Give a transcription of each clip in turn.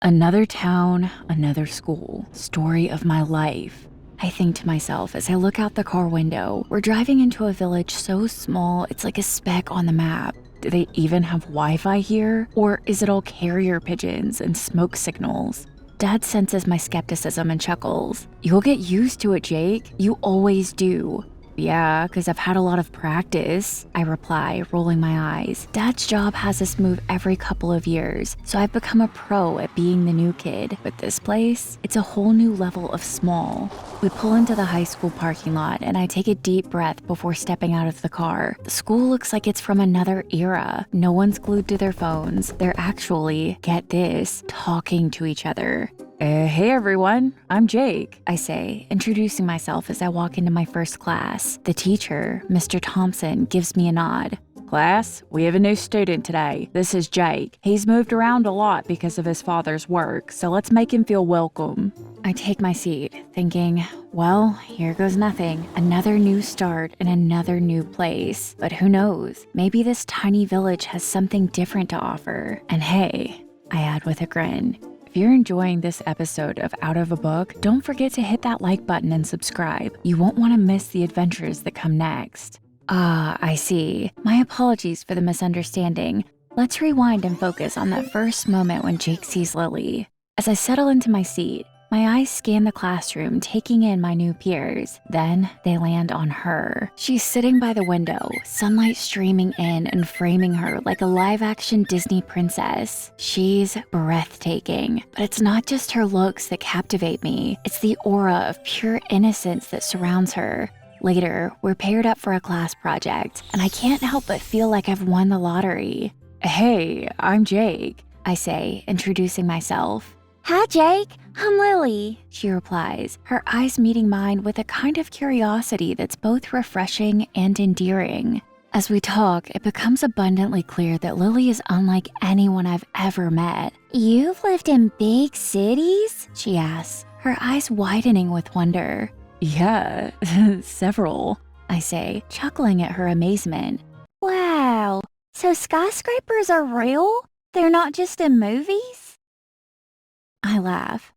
Another town, another school. Story of my life. I think to myself as I look out the car window. We're driving into a village so small it's like a speck on the map. Do they even have Wi-Fi here? Or is it all carrier pigeons and smoke signals? Dad senses my skepticism and chuckles. You'll get used to it, Jake. You always do. Yeah, because I've had a lot of practice, I reply, rolling my eyes. Dad's job has us move every couple of years, so I've become a pro at being the new kid. But this place, it's a whole new level of small. We pull into the high school parking lot, and I take a deep breath before stepping out of the car. The school looks like it's from another era. No one's glued to their phones. They're actually, get this, talking to each other. Hey everyone, I'm Jake, I say, introducing myself as I walk into my first class. The teacher, Mr. Thompson, gives me a nod. Class, we have a new student today. This is Jake. He's moved around a lot because of his father's work, so let's make him feel welcome. I take my seat, thinking, well, here goes nothing. Another new start in another new place. But who knows? Maybe this tiny village has something different to offer. And hey, I add with a grin, if you're enjoying this episode of Out of a Book, don't forget to hit that like button and subscribe. You won't want to miss the adventures that come next. I see. My apologies for the misunderstanding. Let's rewind and focus on that first moment when Jake sees Lily. As I settle into my seat, my eyes scan the classroom, taking in my new peers. Then they land on her. She's sitting by the window, sunlight streaming in and framing her like a live-action Disney princess. She's breathtaking. But it's not just her looks that captivate me. It's the aura of pure innocence that surrounds her. Later, we're paired up for a class project, and I can't help but feel like I've won the lottery. Hey, I'm Jake, I say, introducing myself. Hi, Jake. I'm Lily, she replies, her eyes meeting mine with a kind of curiosity that's both refreshing and endearing. As we talk, it becomes abundantly clear that Lily is unlike anyone I've ever met. You've lived in big cities? She asks, her eyes widening with wonder. Yeah, several, I say, chuckling at her amazement. Wow, so skyscrapers are real? They're not just in movies? I laugh.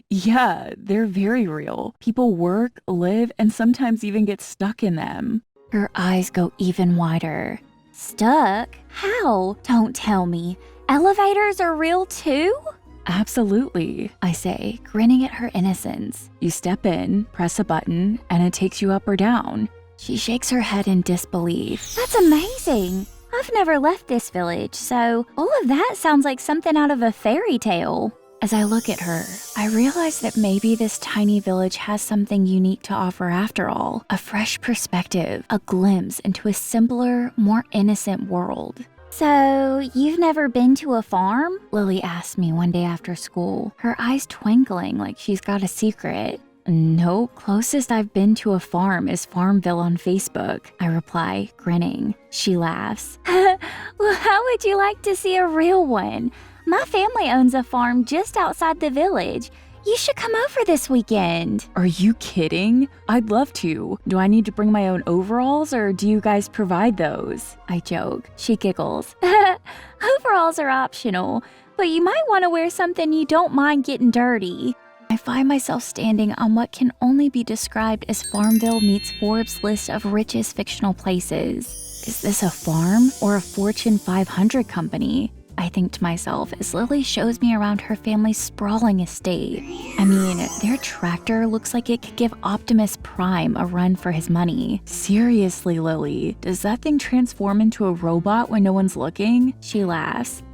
Yeah, they're very real. People work, live, and sometimes even get stuck in them. Her eyes go even wider. Stuck? How? Don't tell me. Elevators are real too? Absolutely, I say, grinning at her innocence. You step in, press a button, and it takes you up or down. She shakes her head in disbelief. That's amazing. I've never left this village, so all of that sounds like something out of a fairy tale. As I look at her, I realize that maybe this tiny village has something unique to offer after all. A fresh perspective, a glimpse into a simpler, more innocent world. So, you've never been to a farm? Lily asked me one day after school, her eyes twinkling like she's got a secret. Nope, closest I've been to a farm is Farmville on Facebook, I reply, grinning. She laughs. Well, how would you like to see a real one? My family owns a farm just outside the village. You should come over this weekend. Are you kidding? I'd love to. Do I need to bring my own overalls or do you guys provide those? I joke. She giggles. Overalls are optional, but you might want to wear something you don't mind getting dirty. I find myself standing on what can only be described as Farmville meets Forbes' list of richest fictional places. Is this a farm or a Fortune 500 company? I think to myself as Lily shows me around her family's sprawling estate. I mean, their tractor looks like it could give Optimus Prime a run for his money. Seriously, Lily, does that thing transform into a robot when no one's looking? She laughs.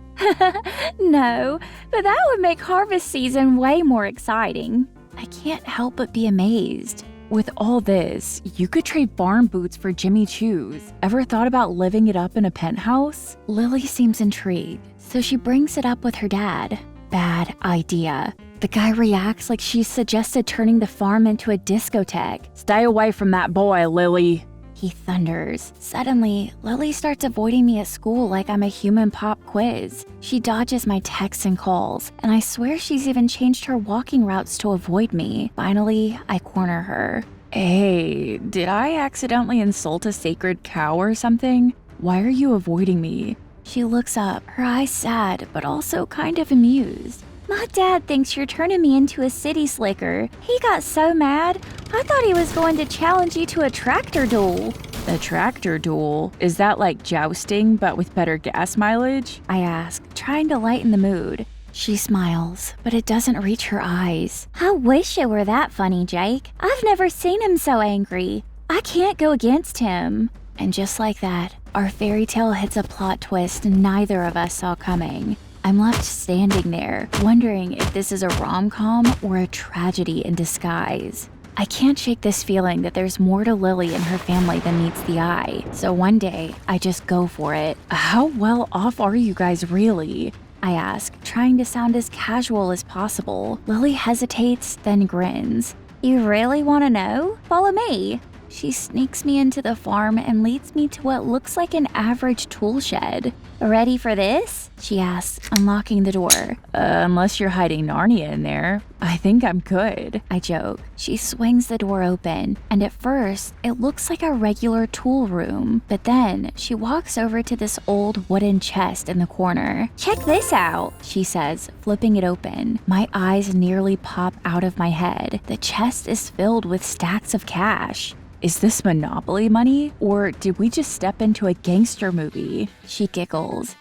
No, but that would make harvest season way more exciting. I can't help but be amazed. With all this, you could trade farm boots for Jimmy Choo's. Ever thought about living it up in a penthouse? Lily seems intrigued, so she brings it up with her dad. Bad idea. The guy reacts like she's suggested turning the farm into a discotheque. Stay away from that boy, Lily, he thunders. Suddenly, Lily starts avoiding me at school like I'm a human pop quiz. She dodges my texts and calls, and I swear she's even changed her walking routes to avoid me. Finally, I corner her. Hey, did I accidentally insult a sacred cow or something? Why are you avoiding me? She looks up, her eyes sad, but also kind of amused. My dad thinks you're turning me into a city slicker. He got so mad, I thought he was going to challenge you to a tractor duel. A tractor duel? Is that like jousting but with better gas mileage? I ask, trying to lighten the mood. She smiles, but it doesn't reach her eyes. I wish it were that funny, Jake. I've never seen him so angry. I can't go against him. And just like that, our fairy tale hits a plot twist neither of us saw coming. I'm left standing there, wondering if this is a rom-com or a tragedy in disguise. I can't shake this feeling that there's more to Lily and her family than meets the eye. So one day, I just go for it. How well off are you guys really? I ask, trying to sound as casual as possible. Lily hesitates, then grins. You really want to know? Follow me. She sneaks me into the farm and leads me to what looks like an average tool shed. Ready for this? She asks, unlocking the door. Unless you're hiding Narnia in there. I think I'm good. I joke. She swings the door open, and at first, it looks like a regular tool room. But then, she walks over to this old wooden chest in the corner. Check this out, she says, flipping it open. My eyes nearly pop out of my head. The chest is filled with stacks of cash. Is this Monopoly money? Or did we just step into a gangster movie? She giggles.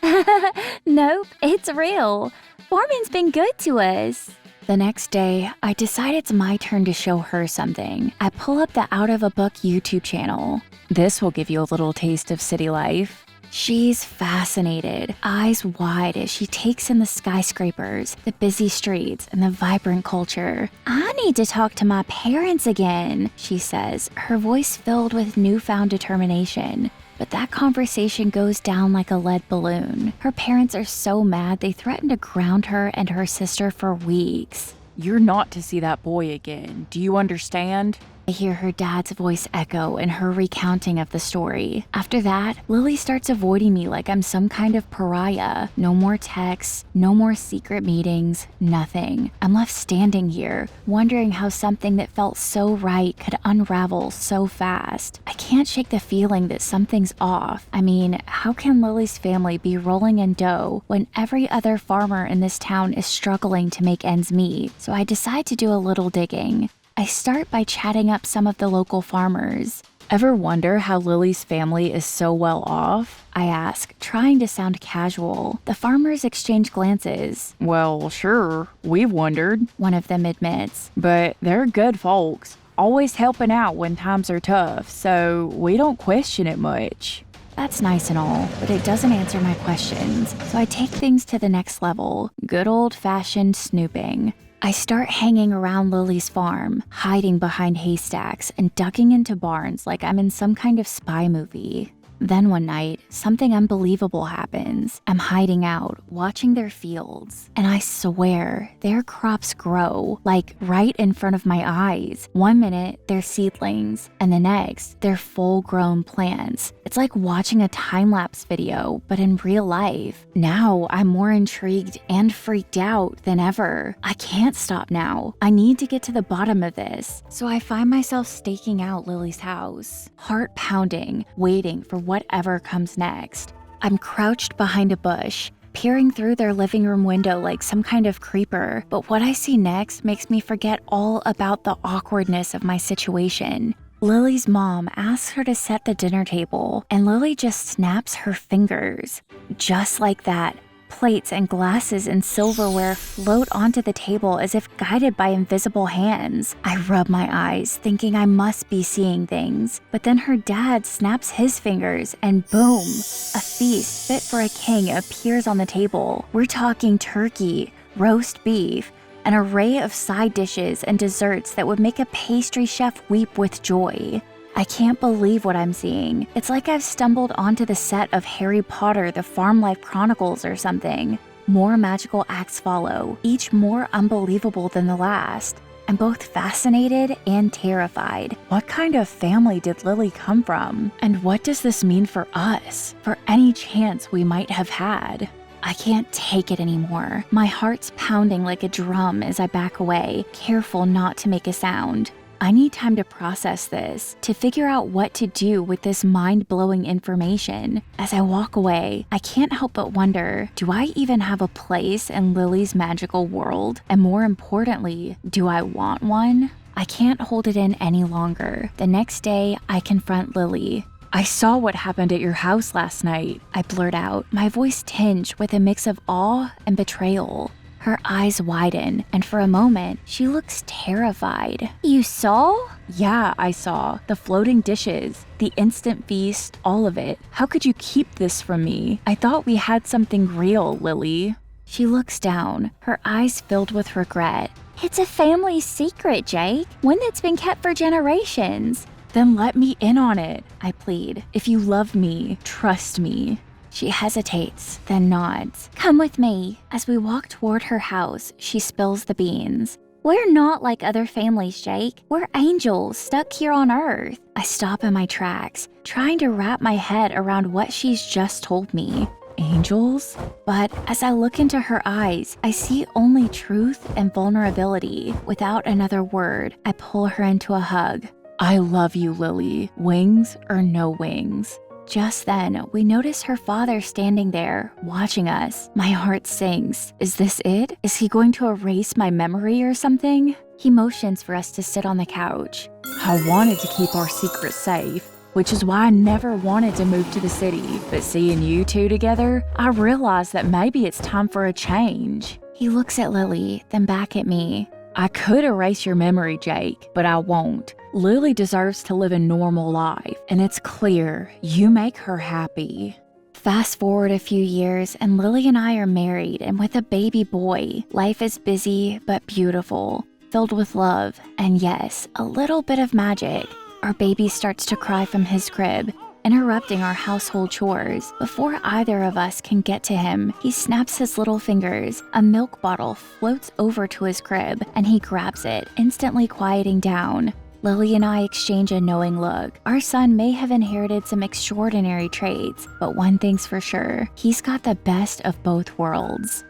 Nope, it's real. Foreman's been good to us. The next day, I decide it's my turn to show her something. I pull up the Out of a Book YouTube channel. This will give you a little taste of city life. She's fascinated, eyes wide as she takes in the skyscrapers, the busy streets, and the vibrant culture. I need to talk to my parents again, she says, her voice filled with newfound determination. But that conversation goes down like a lead balloon. Her parents are so mad they threaten to ground her and her sister for weeks. You're not to see that boy again. Do you understand? I hear her dad's voice echo in her recounting of the story. After that, Lily starts avoiding me like I'm some kind of pariah. No more texts, no more secret meetings, nothing. I'm left standing here, wondering how something that felt so right could unravel so fast. I can't shake the feeling that something's off. I mean, how can Lily's family be rolling in dough when every other farmer in this town is struggling to make ends meet? So I decide to do a little digging. I start by chatting up some of the local farmers. Ever wonder how Lily's family is so well off? I ask, trying to sound casual. The farmers exchange glances. Well, sure, we've wondered, one of them admits. But they're good folks, always helping out when times are tough, so we don't question it much. That's nice and all, but it doesn't answer my questions, so I take things to the next level. Good old-fashioned snooping. I start hanging around Lily's farm, hiding behind haystacks and ducking into barns like I'm in some kind of spy movie. Then one night, something unbelievable happens. I'm hiding out, watching their fields, and I swear, their crops grow, like right in front of my eyes. One minute, they're seedlings, and the next, they're full-grown plants. It's like watching a time-lapse video, but in real life. Now, I'm more intrigued and freaked out than ever. I can't stop now. I need to get to the bottom of this. So I find myself staking out Lily's house, heart pounding, waiting for whatever comes next. I'm crouched behind a bush, peering through their living room window like some kind of creeper, but what I see next makes me forget all about the awkwardness of my situation. Lily's mom asks her to set the dinner table, and Lily just snaps her fingers. Just like that, plates and glasses and silverware float onto the table as if guided by invisible hands. I rub my eyes, thinking I must be seeing things. But then her dad snaps his fingers and boom, a feast fit for a king appears on the table. We're talking turkey, roast beef, an array of side dishes and desserts that would make a pastry chef weep with joy. I can't believe what I'm seeing. It's like I've stumbled onto the set of Harry Potter, the Farm Life Chronicles or something. More magical acts follow, each more unbelievable than the last. I'm both fascinated and terrified. What kind of family did Lily come from? And what does this mean for us? For any chance we might have had? I can't take it anymore. My heart's pounding like a drum as I back away, careful not to make a sound. I need time to process this, to figure out what to do with this mind-blowing information. As I walk away, I can't help but wonder, do I even have a place in Lily's magical world? And more importantly, do I want one? I can't hold it in any longer. The next day, I confront Lily. "I saw what happened at your house last night," I blurt out, my voice tinged with a mix of awe and betrayal. Her eyes widen, and for a moment, she looks terrified. "You saw?" "Yeah, I saw. The floating dishes, the instant feast, all of it. How could you keep this from me? I thought we had something real, Lily." She looks down, her eyes filled with regret. "It's a family secret, Jake. One that's been kept for generations." "Then let me in on it," I plead. "If you love me, trust me." She hesitates, then nods. "Come with me." As we walk toward her house, she spills the beans. "We're not like other families, Jake. We're angels stuck here on Earth." I stop in my tracks, trying to wrap my head around what she's just told me. Angels? But as I look into her eyes, I see only truth and vulnerability. Without another word, I pull her into a hug. "I love you, Lily. Wings or no wings." Just then, we notice her father standing there, watching us. My heart sinks. Is this it? Is he going to erase my memory or something? He motions for us to sit on the couch. "I wanted to keep our secret safe, which is why I never wanted to move to the city. But seeing you two together, I realized that maybe it's time for a change." He looks at Lily, then back at me. "I could erase your memory, Jake, but I won't. Lily deserves to live a normal life, and it's clear you make her happy." Fast forward a few years, and Lily and I are married and with a baby boy. Life is busy but beautiful, filled with love, and yes, a little bit of magic. Our baby starts to cry from his crib, interrupting our household chores. Before either of us can get to him, he snaps his little fingers. A milk bottle floats over to his crib, and he grabs it, instantly quieting down. Lily and I exchange a knowing look. Our son may have inherited some extraordinary traits, but one thing's for sure, he's got the best of both worlds.